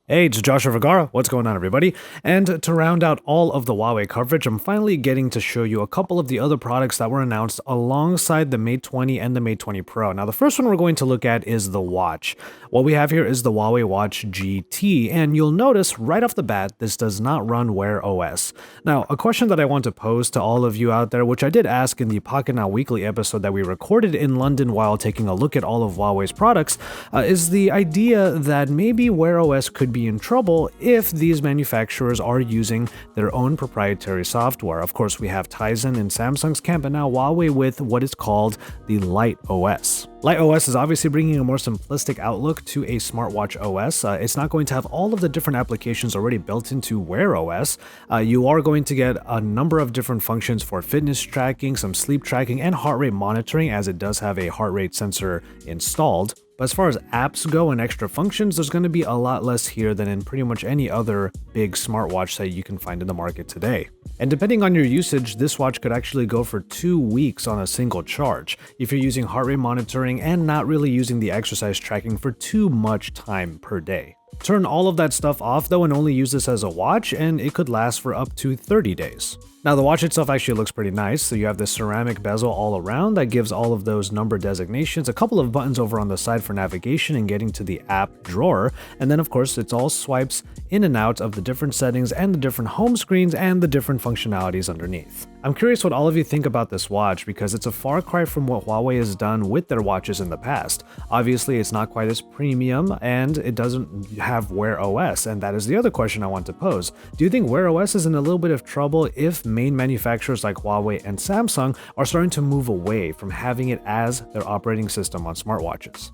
Hey, it's Joshua Vergara. What's going on, everybody? And to round out all of the Huawei coverage, I'm finally getting to show you a couple of the other products that were announced alongside the Mate 20 and the Mate 20 Pro. Now, the first one we're going to look at is the watch. What we have here is the Huawei Watch GT, and you'll notice right off the bat, this does not run Wear OS. Now, a question that I want to pose to all of you out there, which I did ask in the Pocket Now Weekly episode that we recorded in London while taking a look at all of Huawei's products, is the idea that maybe Wear OS could be in trouble if these manufacturers are using their own proprietary software. Of course, we have Tizen in Samsung's camp, and now Huawei with what is called the Light OS. Light OS is obviously bringing a more simplistic outlook to a smartwatch OS. It's not going to have all of the different applications already built into Wear OS. You are going to get a number of different functions for fitness tracking, some sleep tracking, and heart rate monitoring, as it does have a heart rate sensor installed. But as far as apps go and extra functions, there's going to be a lot less here than in pretty much any other big smartwatch that you can find in the market today. And depending on your usage, this watch could actually go for 2 weeks on a single charge if you're using heart rate monitoring and not really using the exercise tracking for too much time per day. Turn all of that stuff off though and only use this as a watch, and it could last for up to 30 days. Now, the watch itself actually looks pretty nice. So you have this ceramic bezel all around that gives all of those number designations, a couple of buttons over on the side for navigation and getting to the app drawer. And then of course, it's all swipes in and out of the different settings and the different home screens and the different functionalities underneath. I'm curious what all of you think about this watch because it's a far cry from what Huawei has done with their watches in the past. Obviously, it's not quite as premium and it doesn't have Wear OS. And that is the other question I want to pose. Do you think Wear OS is in a little bit of trouble if main manufacturers like Huawei and Samsung are starting to move away from having it as their operating system on smartwatches?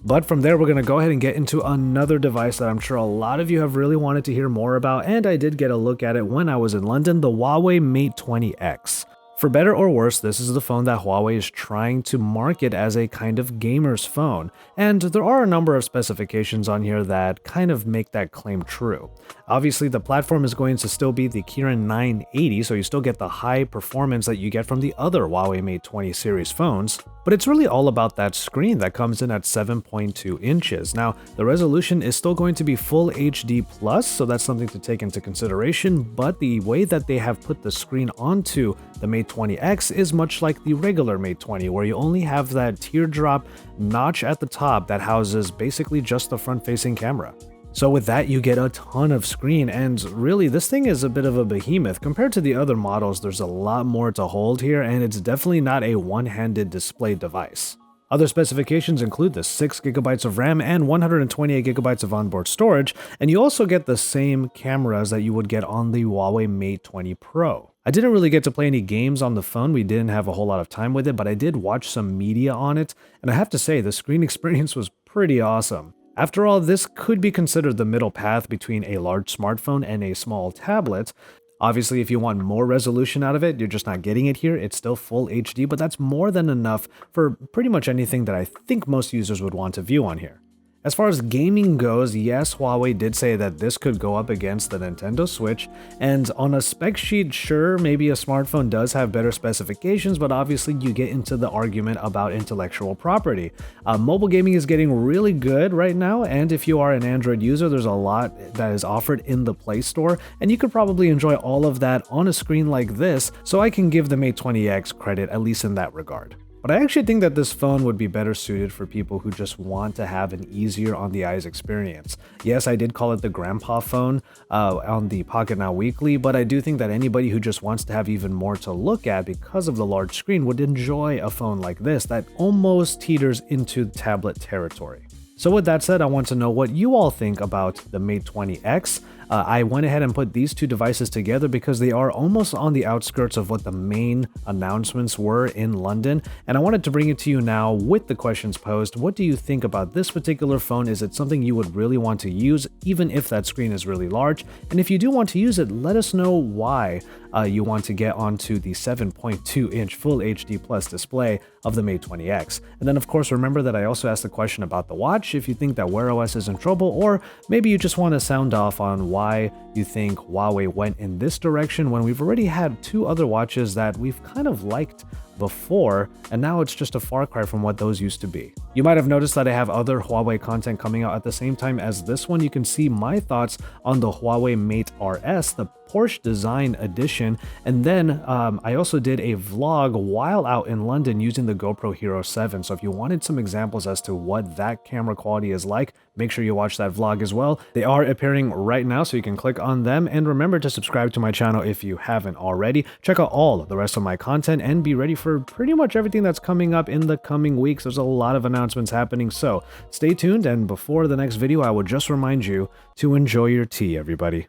But from there, we're going to go ahead and get into another device that I'm sure a lot of you have really wanted to hear more about, and I did get a look at it when I was in London, the Huawei Mate 20X. For better or worse, this is the phone that Huawei is trying to market as a kind of gamer's phone, and there are a number of specifications on here that kind of make that claim true. Obviously, the platform is going to still be the Kirin 980, so you still get the high performance that you get from the other Huawei Mate 20 series phones, but it's really all about that screen that comes in at 7.2 inches. Now, the resolution is still going to be full HD+, so that's something to take into consideration, but the way that they have put the screen onto the Mate 20X is much like the regular Mate 20, where you only have that teardrop notch at the top that houses basically just the front-facing camera. So with that, you get a ton of screen, and really this thing is a bit of a behemoth. Compared to the other models, there's a lot more to hold here, and it's definitely not a one-handed display device. Other specifications include the 6GB of RAM and 128GB of onboard storage, and you also get the same cameras that you would get on the Huawei Mate 20 Pro. I didn't really get to play any games on the phone, we didn't have a whole lot of time with it, but I did watch some media on it, and I have to say the screen experience was pretty awesome. After all, this could be considered the middle path between a large smartphone and a small tablet. Obviously, if you want more resolution out of it, you're just not getting it here. It's still full HD, but that's more than enough for pretty much anything that I think most users would want to view on here. As far as gaming goes, yes, Huawei did say that this could go up against the Nintendo Switch, and on a spec sheet, sure, maybe a smartphone does have better specifications, but obviously you get into the argument about intellectual property. Mobile gaming is getting really good right now, and if you are an Android user, there's a lot that is offered in the Play Store, and you could probably enjoy all of that on a screen like this, so I can give the Mate 20X credit, at least in that regard. But I actually think that this phone would be better suited for people who just want to have an easier on the eyes experience. Yes, I did call it the grandpa phone on the Pocket Now Weekly, but I do think that anybody who just wants to have even more to look at because of the large screen would enjoy a phone like this that almost teeters into tablet territory. So with that said, I want to know what you all think about the Mate 20X. I went ahead and put these two devices together because they are almost on the outskirts of what the main announcements were in London, and I wanted to bring it to you now with the questions posed. What do you think about this particular phone? Is it something you would really want to use, even if that screen is really large? And if you do want to use it, let us know why you want to get onto the 7.2-inch Full HD Plus display of the Mate 20X. And then of course, remember that I also asked the question about the watch, if you think that Wear OS is in trouble, or maybe you just want to sound off on why you think Huawei went in this direction when we've already had two other watches that we've kind of liked before, and now it's just a far cry from what those used to be. You might have noticed that I have other Huawei content coming out at the same time as this one. You can see my thoughts on the Huawei Mate RS, the Porsche Design Edition, and then I also did a vlog while out in London using the GoPro Hero 7. So if you wanted some examples as to what that camera quality is like, make sure you watch that vlog as well. They are appearing right now, so you can click on them, and remember to subscribe to my channel if you haven't already. Check out all the rest of my content and be ready for pretty much everything that's coming up in the coming weeks. There's a lot of announcements happening, so stay tuned, and before the next video, I will just remind you to enjoy your tea, everybody.